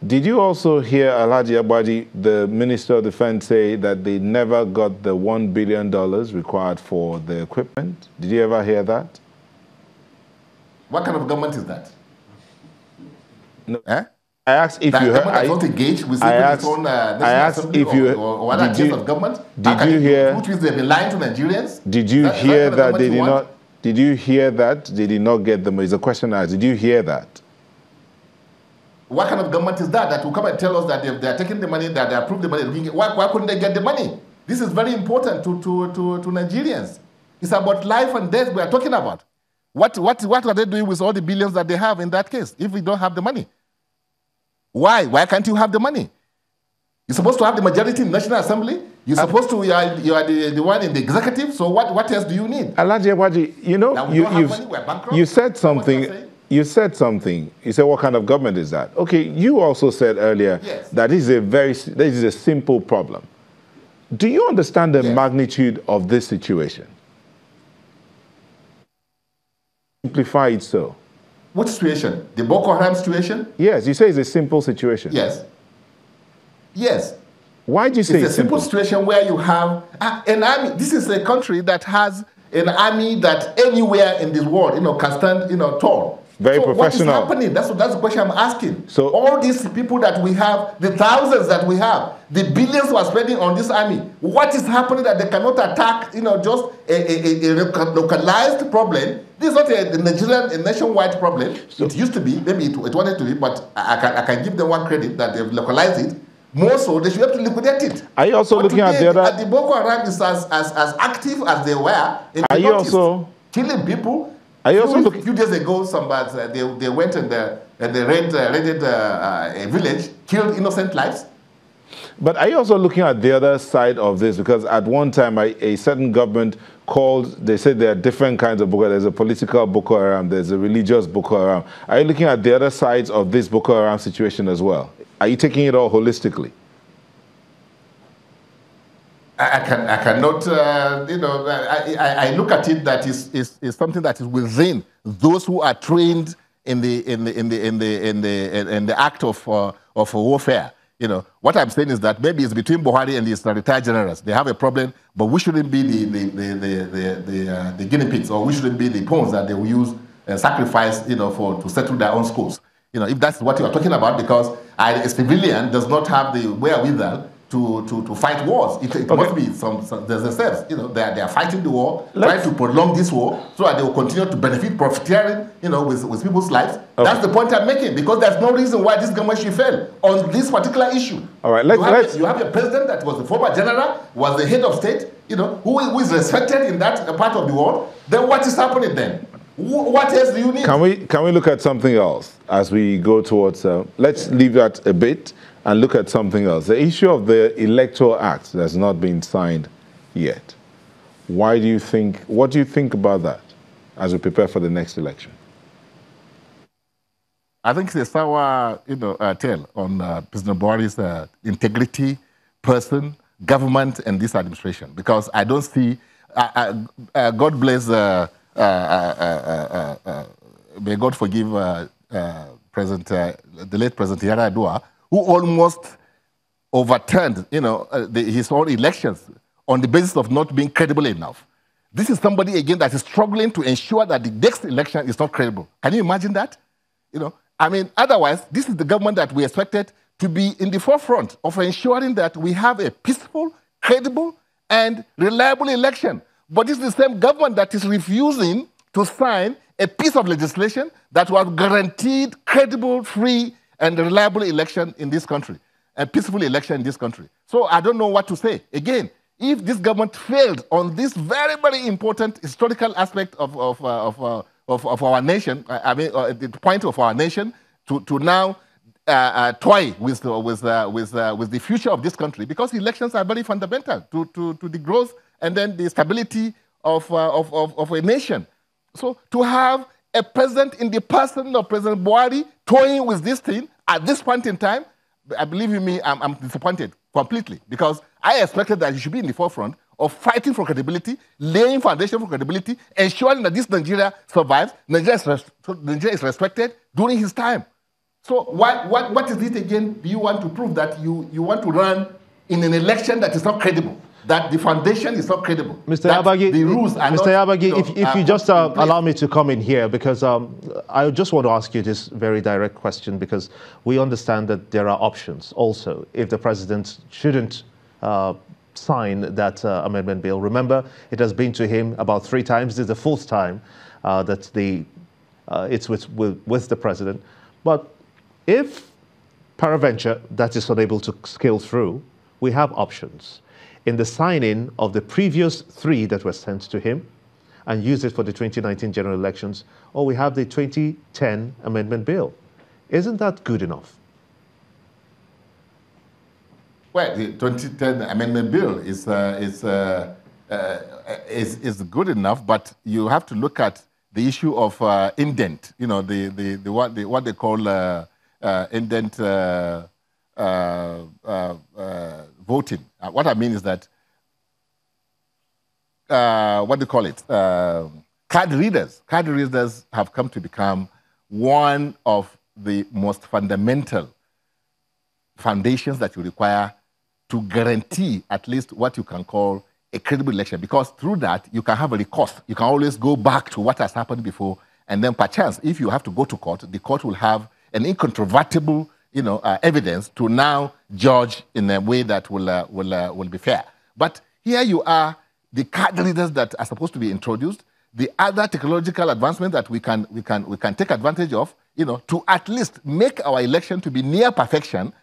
Did you also hear Alhaji Yagbaji, the Minister of Defense, say that they never got the $1 billion required for the equipment? Did you ever hear that? What kind of government is that? No. Eh? I asked if you heard. I not engaged with its own national assembly or other tiers of government. Did you hear? Which means they've been lying to Nigerians. Did you hear that they did not? Did you hear that they did not get the money? It's a question I asked. Did you hear that? What kind of government is that will come and tell us that they are taking the money, that they approve the money? Why couldn't they get the money? This is very important to Nigerians. It's about life and death we are talking about. What are they doing with all the billions that they have in that case if we don't have the money? Why? Why can't you have the money? You're supposed to have the majority in the National Assembly. You're supposed to, you are the one in the executive. So what else do you need? Alhaji Yagbaji, you know, you said something. You said something. You said, what kind of government is that? Okay, you also said earlier that this is a simple problem. Do you understand the magnitude of this situation? Simplify it so. What situation? The Boko Haram situation? Yes, you say it's a simple situation. Yes. Yes. Why do you say it's a simple situation where you have an army? This is a country that has an army that anywhere in this world, can stand, tall. Very professional. What is happening? That's the question I'm asking. So all these people that we have, the thousands that we have, the billions we are spending on this army, what is happening that they cannot attack, just a localized problem? This is not a Nigerian, a nationwide problem. So, it used to be, maybe it wanted to be, but I can give them one credit that they've localized it. More so, they should have to liquidate it. Are you also looking at the other? The Boko Haram is as active as they were in the Northeast, killing people. Are you also a few days ago, they went and they raided a village, killed innocent lives. But are you also looking at the other side of this? Because at one time, a certain government they said there are different kinds of Boko Haram. There's a political Boko Haram, there's a religious Boko Haram. Are you looking at the other sides of this Boko Haram situation as well? Are you taking it all holistically? I cannot, I look at it that is something that is within those who are trained in the act of warfare. What I'm saying is that maybe it's between Buhari and his retired generals. They have a problem, but we shouldn't be the guinea pigs, or we shouldn't be the pawns that they will use and sacrifice, to settle their own scores. If that's what you are talking about, because a civilian does not have the wherewithal to fight wars. It must be there's a sense, they are fighting the war, trying to prolong this war so that they will continue to benefit, profiteering, with people's lives. Okay. That's the point I'm making, because there's no reason why this government should fail on this particular issue. All right, you have a president that was a former general, was the head of state, who is respected in that part of the world. Then what is happening then? What else do you need? Can we look at something else as we go towards? Let's leave that a bit and look at something else. The issue of the Electoral Act has not been signed yet. What do you think about that as we prepare for the next election? I think it's a sour, tale on President Buhari's integrity, person, government, and this administration. Because I don't see, God bless, may God forgive the late President Yar'Adua, who almost overturned, his own elections on the basis of not being credible enough. This is somebody, again, that is struggling to ensure that the next election is not credible. Can you imagine that? Otherwise, this is the government that we expected to be in the forefront of ensuring that we have a peaceful, credible, and reliable election. But this is the same government that is refusing to sign a piece of legislation that was guaranteed credible, free, and reliable election in this country, a peaceful election in this country. So I don't know what to say. Again, if this government failed on this very, very important historical aspect of our nation, the point of our nation, to now toy with the future of this country, because elections are very fundamental to the growth and then the stability of a nation. So to have a president in the person of President Buhari toying with this thing at this point in time, I believe you me, I'm disappointed completely, because I expected that he should be in the forefront of fighting for credibility, laying foundation for credibility, ensuring that this Nigeria survives, Nigeria is respected during his time. So what is it again? Do you want to prove that you want to run in an election that is not credible? That the foundation is not credible. Mr. Yagbaji, the rules are Mr. not, Yagbaji, if you just allow me to come in here, because I just want to ask you this very direct question, because we understand that there are options also if the president shouldn't sign that amendment bill. Remember, it has been to him about 3 times. This is the 4th time that it's with the president. But if peradventure that is unable to scale through, we have options. In the signing of the previous 3 that were sent to him and use it for the 2019 general elections, or we have the 2010 amendment bill. Isn't that good enough? Well, the 2010 amendment bill is good enough, but you have to look at the issue of indent. You know, what they call indent voting. What I mean is that, what do you call it? Card readers. Card readers have come to become one of the most fundamental foundations that you require to guarantee at least what you can call a credible election. Because through that, you can have a recourse. You can always go back to what has happened before, and then perchance, if you have to go to court, the court will have an incontrovertible evidence to now judge in a way that will be fair. But here you are, the card readers that are supposed to be introduced, the other technological advancement that we can take advantage of, to at least make our election to be near perfection.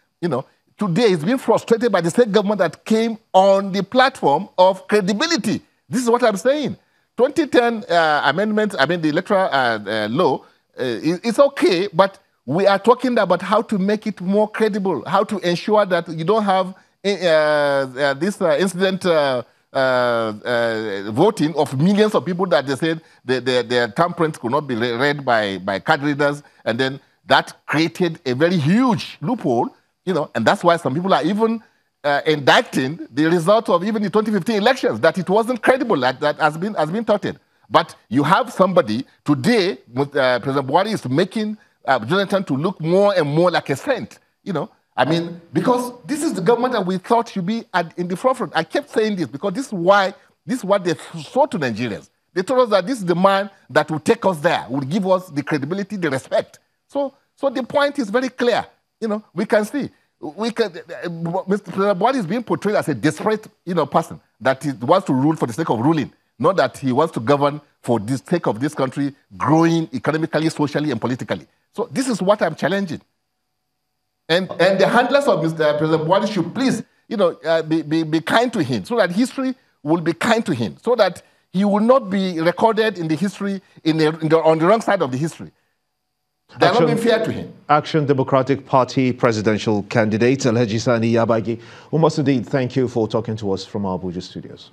Today it's being frustrated by the state government that came on the platform of credibility. This is what I'm saying. 2010 amendment, the electoral law, it's okay, but we are talking about how to make it more credible, how to ensure that you don't have this incident voting of millions of people that they said their thumbprints could not be read by card readers, and then that created a very huge loophole, and that's why some people are even indicting the result of even the 2015 elections, that it wasn't credible, that has been touted. But you have somebody today, President Buhari is making Jonathan to look more and more like a saint, because this is the government that we thought should be in the forefront. I kept saying this because this is what they saw to Nigerians. They told us that this is the man that will take us there, will give us the credibility, the respect. So the point is very clear. We can see. Mr. President Buhari is being portrayed as a desperate, person that he wants to rule for the sake of ruling, not that he wants to govern for the sake of this country growing economically, socially, and politically. So this is what I'm challenging. And the handlers of Mr. President Buhari should please, be kind to him, so that history will be kind to him, so that he will not be recorded in the history on the wrong side of the history. They are not being fair to him. Action Democratic Party presidential candidate Alhaji Sani Yagbaji, we must indeed thank you for talking to us from our Abuja studios.